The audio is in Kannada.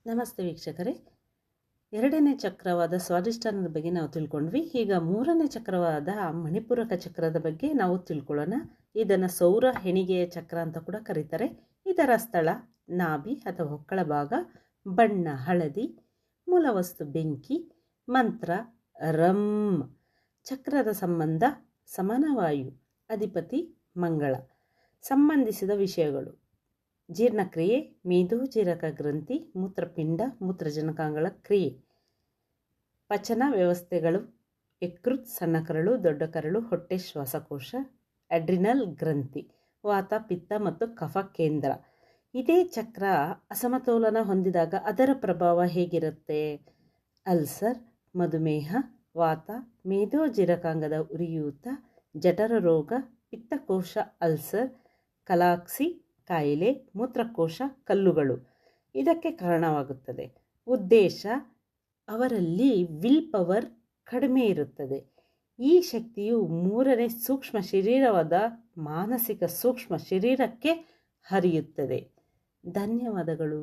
ನಮಸ್ತೆ ವೀಕ್ಷಕರೇ. ಎರಡನೇ ಚಕ್ರವಾದ ಸ್ವಾಧಿಷ್ಠಾನದ ಬಗ್ಗೆ ನಾವು ತಿಳ್ಕೊಂಡ್ವಿ. ಈಗ ಮೂರನೇ ಚಕ್ರವಾದ ಮಣಿಪೂರಕ ಚಕ್ರದ ಬಗ್ಗೆ ನಾವು ತಿಳ್ಕೊಳ್ಳೋಣ. ಇದನ್ನು ಸೌರ ಹೆಣಿಗೆಯ ಚಕ್ರ ಅಂತ ಕೂಡ ಕರೀತಾರೆ. ಇದರ ಸ್ಥಳ ನಾಭಿ ಅಥವಾ ಹೊಕ್ಕಳ ಭಾಗ, ಬಣ್ಣ ಹಳದಿ, ಮೂಲವಸ್ತು ಬೆಂಕಿ, ಮಂತ್ರ ರಂ. ಚಕ್ರದ ಸಂಬಂಧ ಸಮಾನವಾಯು, ಅಧಿಪತಿ ಮಂಗಳ. ಸಂಬಂಧಿಸಿದ ವಿಷಯಗಳು: ಜೀರ್ಣಕ್ರಿಯೆ, ಮೇದೋಜೀರಕ ಗ್ರಂಥಿ, ಮೂತ್ರಪಿಂಡ, ಮೂತ್ರಜನಕಾಂಗಗಳ ಕ್ರಿಯೆ, ಪಚನ ವ್ಯವಸ್ಥೆಗಳು, ಯಕೃತ್, ಸಣ್ಣ ಕರಳು, ದೊಡ್ಡ ಕರಳು, ಹೊಟ್ಟೆ, ಶ್ವಾಸಕೋಶ, ಅಡ್ರಿನಲ್ ಗ್ರಂಥಿ, ವಾತ, ಪಿತ್ತ ಮತ್ತು ಕಫ ಕೇಂದ್ರ. ಇದೇ ಚಕ್ರ ಅಸಮತೋಲನ ಹೊಂದಿದಾಗ ಅದರ ಪ್ರಭಾವ ಹೇಗಿರುತ್ತೆ? ಅಲ್ಸರ್, ಮಧುಮೇಹ, ವಾತ, ಮೇದೋಜೀರಕಾಂಗದ ಉರಿಯೂತ, ಜಠರ ರೋಗ, ಪಿತ್ತಕೋಶ ಅಲ್ಸರ್, ಕಲಾಕ್ಸಿ ಕಾಯಿಲೆ, ಮೂತ್ರಕೋಶ ಕಲ್ಲುಗಳು ಇದಕ್ಕೆ ಕಾರಣವಾಗುತ್ತದೆ. ಉದ್ದೇಶ: ಅವರಲ್ಲಿ ವಿಲ್ ಪವರ್ ಕಡಿಮೆ ಇರುತ್ತದೆ. ಈ ಶಕ್ತಿಯು ಮೂರನೇ ಸೂಕ್ಷ್ಮ ಶರೀರವಾದ ಮಾನಸಿಕ ಸೂಕ್ಷ್ಮ ಶರೀರಕ್ಕೆ ಹರಿಯುತ್ತದೆ. ಧನ್ಯವಾದಗಳು.